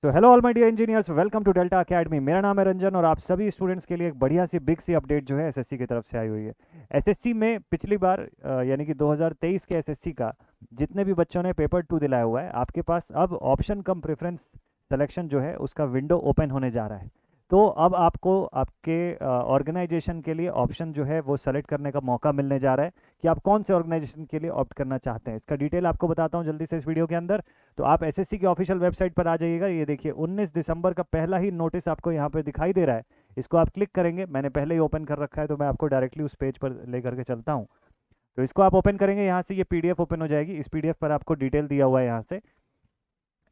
तो hello all my dear engineers, welcome to Delta academy. मेरा नाम है रंजन और आप सभी स्टूडेंट्स के लिए एक बढ़िया सी बिग सी अपडेट जो है एसएससी की तरफ से आई हुई है। एसएससी में पिछली बार यानी कि 2023 के एसएससी का जितने भी बच्चों ने पेपर 2 दिलाया हुआ है, आपके पास अब ऑप्शन कम प्रेफरेंस सिलेक्शन जो है उसका विंडो ओपन होने जा रहा है। तो अब आपको आपके ऑर्गेनाइजेशन के लिए ऑप्शन जो है वो सेलेक्ट करने का मौका मिलने जा रहा है कि आप कौन से ऑर्गेनाइजेशन के लिए ऑप्ट करना चाहते हैं। इसका डिटेल आपको बताता हूँ जल्दी से इस वीडियो के अंदर। तो आप एसएससी की ऑफिशियल वेबसाइट पर आ जाइएगा। ये देखिए 19 दिसंबर का पहला ही नोटिस आपको यहाँ पे दिखाई दे रहा है। इसको आप क्लिक करेंगे, मैंने पहले ही ओपन कर रखा है तो मैं आपको डायरेक्टली उस पेज पर लेकर के चलता हूँ। तो इसको आप ओपन करेंगे, यहाँ से ये पीडीएफ ओपन हो जाएगी। इस पीडीएफ पर आपको डिटेल दिया हुआ है यहाँ से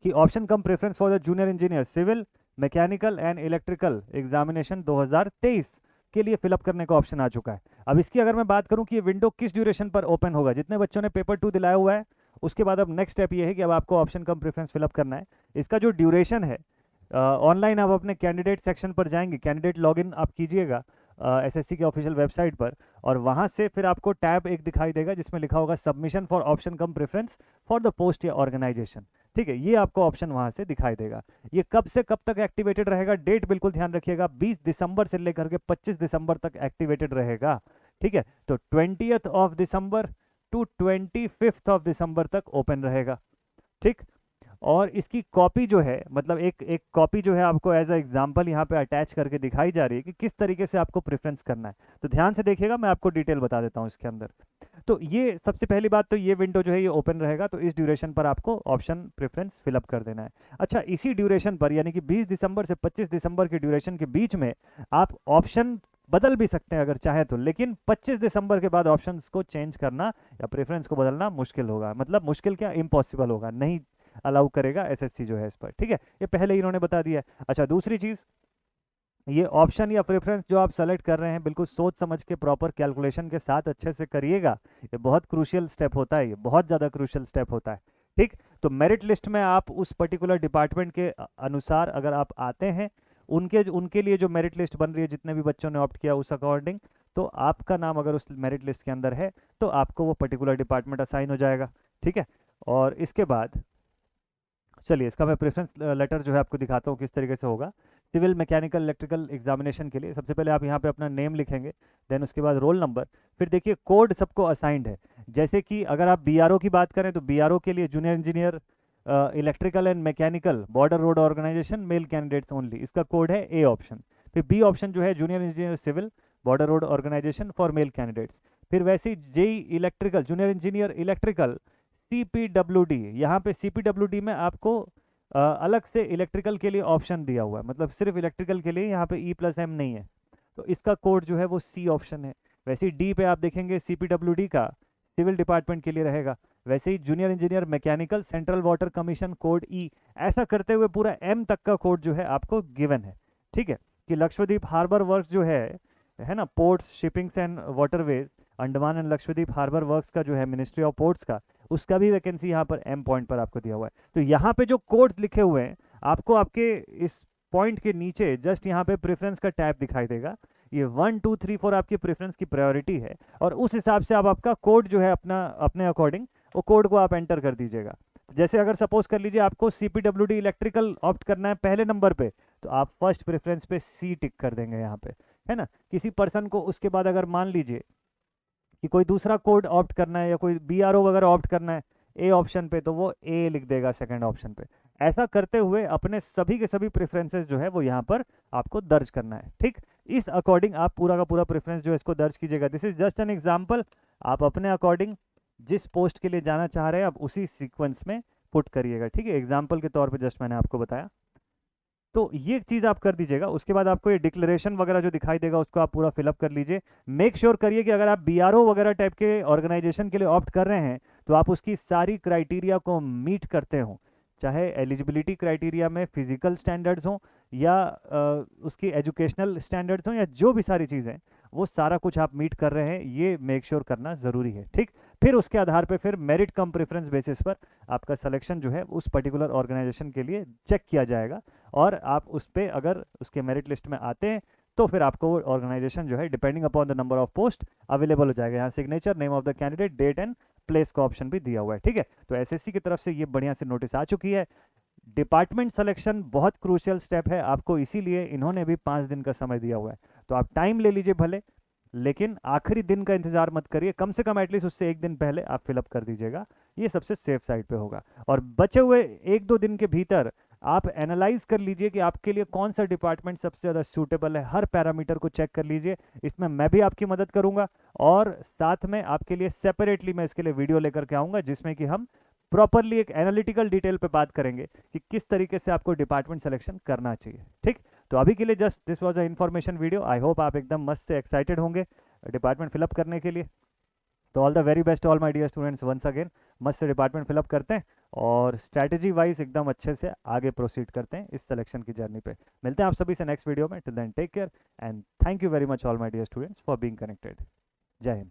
कि option cum preference for the junior engineer civil mechanical and electrical examination 2023 के लिए फिलअप करने का ऑप्शन आ चुका है। अब इसकी अगर मैं बात करूं कि ये विंडो किस ड्यूरेशन पर ओपन होगा, जितने बच्चों ने पेपर 2 दिलाया हुआ है उसके बाद अब नेक्स्ट स्टेप ये है कि अब आपको ऑप्शन कम प्रेफरेंस फिलअप करना है। इसका जो ड्यूरेशन है, ऑनलाइन आप अपने कैंडिडेट सेक्शन पर जाएंगे, कैंडिडेट लॉगिन आप कीजिएगा एसएससी के ऑफिशियल वेबसाइट पर, और वहां से फिर आपको टैब एक दिखाई देगा जिसमें लिखा होगा submission for option cum preference for the post या ऑर्गेनाइजेशन। ठीक है, ये आपको ऑप्शन वहां से दिखाई देगा। ये कब से कब तक एक्टिवेटेड रहेगा, डेट बिल्कुल ध्यान रखिएगा, 20 दिसंबर से लेकर के 25 दिसंबर तक एक्टिवेटेड रहेगा। ठीक है, तो 20th of December to 25th of December तक ओपन रहेगा। ठीक, और इसकी कॉपी जो है, मतलब एक एक कॉपी जो है आपको एज अ एग्जांपल यहाँ पे अटैच करके दिखाई जा रही है कि किस तरीके से आपको प्रेफरेंस करना है। तो ध्यान से देखिएगा, मैं आपको डिटेल बता देता हूँ इसके अंदर। तो ये सबसे पहली बात, तो ये विंडो जो है ये ओपन रहेगा, तो इस ड्यूरेशन पर आपको ऑप्शन प्रेफरेंस फिलअप कर देना है। अच्छा, इसी ड्यूरेशन पर यानी कि 20 दिसंबर से 25 दिसंबर के ड्यूरेशन के बीच में आप ऑप्शन बदल भी सकते हैं अगर चाहे तो, लेकिन 25 दिसंबर के बाद ऑप्शंस को चेंज करना या प्रेफरेंस को बदलना मुश्किल होगा। मतलब मुश्किल क्या, इम्पॉसिबल होगा, नहीं अलाउ करेगा एसएससी जो है इस पर। ठीक है, ये पहले ही इन्होंने बता दिया है। अच्छा, दूसरी चीज़, ये ऑप्शन या प्रेफरेंस जो आप सेलेक्ट कर रहे हैं बिल्कुल सोच समझ के प्रॉपर कैलकुलेशन के साथ अच्छे से करिएगा। ये बहुत क्रूशियल स्टेप होता है, ये बहुत ज़्यादा क्रूशियल स्टेप होता है। ठीक, तो मेरिट लिस्ट में आप उस पर्टिकुलर डिपार्टमेंट के अनुसार अगर आप आते हैं, उनके उनके लिए जो मेरिट लिस्ट बन रही है, जितने भी बच्चों ने ऑप्ट किया उस अकॉर्डिंग, तो आपका नाम अगर उस मेरिट लिस्ट के अंदर है तो आपको वो पर्टिकुलर डिपार्टमेंट असाइन हो जाएगा। ठीक है, और इसके बाद चलिए इसका मैं प्रेफरेंस लेटर जो है आपको दिखाता हूँ किस तरीके से होगा। सिविल मैकेनिकल इलेक्ट्रिकल एग्जामिनेशन के लिए सबसे पहले आप यहाँ पे अपना नेम लिखेंगे, देन उसके बाद रोल नंबर, फिर देखिए कोड सबको असाइंड है। जैसे कि अगर आप बीआरओ की बात करें तो बीआरओ के लिए junior engineer electrical and mechanical border road organisation male candidates only, इसका कोड है ए ऑप्शन। फिर बी ऑप्शन जो है junior engineer civil border road organisation for male candidates. फिर वैसे ही JE electrical junior engineer electrical CPWD, यहाँ पे CPWD में आपको अलग से इलेक्ट्रिकल के लिए ऑप्शन दिया हुआ है, मतलब सिर्फ इलेक्ट्रिकल के लिए यहाँ पे E+M नहीं है, तो इसका कोड जो है वो C ऑप्शन है। वैसे ही डी पे आप देखेंगे CPWD का सिविल डिपार्टमेंट के लिए रहेगा। वैसे ही junior engineer mechanical central water commission code E, ऐसा करते हुए पूरा M तक का कोड जो है आपको गिवन है। ठीक है, कि लक्षद्वीप हार्बर वर्क्स जो है ना, ports shippings and waterways, Andaman and Lakshadweep harbour works का जो है मिनिस्ट्री ऑफ पोर्ट्स का, उसका भी वैकेंसी यहाँ पर M पॉइंट पर आपको दिया हुआ है। तो यहाँ पे जो कोड्स लिखे हुए हैं आपको आपके इस पॉइंट के नीचे जस्ट यहाँ पे प्रेफरेंस का टैब दिखाई देगा। ये 1 2 3 4 आपकी प्रेफरेंस की प्रायोरिटी है, और उस हिसाब से आप आपका कोड जो है अपना अपने अकॉर्डिंग वो कोड को आप एंटर कर दीजिएगा। जैसे अगर सपोज कर लीजिए आपको CPWD इलेक्ट्रिकल ऑप्ट करना है पहले नंबर पे, तो आप फर्स्ट प्रेफरेंस पे C टिक कर देंगे यहाँ पे, है ना। किसी पर्सन को उसके बाद अगर मान लीजिए कि कोई दूसरा कोड ऑप्ट करना है या कोई बीआरओ वगैरह ऑप्ट करना है ए ऑप्शन पे, तो वो ए लिख देगा सेकंड ऑप्शन पे। ऐसा करते हुए अपने सभी के सभी प्रेफरेंसेस जो है वो यहाँ पर आपको दर्ज करना है। ठीक, इस अकॉर्डिंग आप पूरा का पूरा प्रेफरेंस जो है इसको दर्ज कीजिएगा। This is just an example, आप अपने अकॉर्डिंग जिस पोस्ट के लिए जाना चाह रहे हैं आप उसी सीक्वेंस में पुट करिएगा। ठीक है, एग्जाम्पल के तौर पर जस्ट मैंने आपको बताया। तो ये चीज़ आप कर दीजिएगा। उसके बाद आपको ये डिक्लेरेशन वगैरह जो दिखाई देगा उसको आप पूरा फिलअप कर लीजिए। मेक श्योर करिए कि अगर आप बीआरओ वगैरह टाइप के ऑर्गेनाइजेशन के लिए ऑप्ट कर रहे हैं तो आप उसकी सारी क्राइटेरिया को मीट करते हो, चाहे एलिजिबिलिटी क्राइटेरिया में फिजिकल स्टैंडर्ड्स हों या उसकी एजुकेशनल स्टैंडर्ड्स हों या जो भी सारी चीज़ें, वो सारा कुछ आप मीट कर रहे हैं, ये मेक श्योर करना ज़रूरी है। ठीक, फिर उसके आधार पे फिर मेरिट कम प्रेफरेंस बेसिस पर आपका सिलेक्शन जो है उस पर्टिकुलर ऑर्गेनाइजेशन के लिए चेक किया जाएगा, और आप उस पर अगर उसके मेरिट लिस्ट में आते हैं तो फिर आपको वो ऑर्गेनाइजेशन जो है depending upon the number of post available हो जाएगा। यहाँ signature, name of the candidate, date and place का ऑप्शन भी दिया हुआ है। ठीक है, तो एसएससी की तरफ से ये बढ़िया से नोटिस आ चुकी है। डिपार्टमेंट सिलेक्शन बहुत क्रूशियल स्टेप है आपको, इसीलिए इन्होंने भी 5 दिन का समय दिया हुआ है। तो आप टाइम ले लीजिए भले, लेकिन आखिरी दिन का इंतजार मत करिए, कम से कम एटलीस्ट उससे एक दिन पहले आप फिलअप कर दीजिएगा, ये सबसे सेफ साइड पे होगा। और बचे हुए 1-2 दिन के भीतर आप एनालाइज कर लीजिए कि आपके लिए कौन सा डिपार्टमेंट सबसे ज़्यादा सूटेबल है, हर पैरामीटर को चेक कर लीजिए। इसमें मैं भी आपकी मदद करूंगा, और साथ में आपके लिए सेपरेटली मैं इसके लिए वीडियो लेकर के आऊंगा, जिसमें कि हम प्रॉपरली एक एनालिटिकल डिटेल पे बात करेंगे कि किस तरीके से आपको डिपार्टमेंट सिलेक्शन करना चाहिए। ठीक, तो अभी के लिए just this was a information video. I hope आप एकदम मस्त से एक्साइटेड होंगे डिपार्टमेंट फिलअप करने के लिए। तो all the very best all my dear students, once again मस्त से डिपार्टमेंट फिलअप करते हैं और स्ट्रैटेजी वाइज एकदम अच्छे से आगे प्रोसीड करते हैं इस सिलेक्शन की जर्नी पे। मिलते हैं आप सभी से नेक्स्ट वीडियो में। Till then take care and thank you very much all my dear students for being connected. जय हिंद।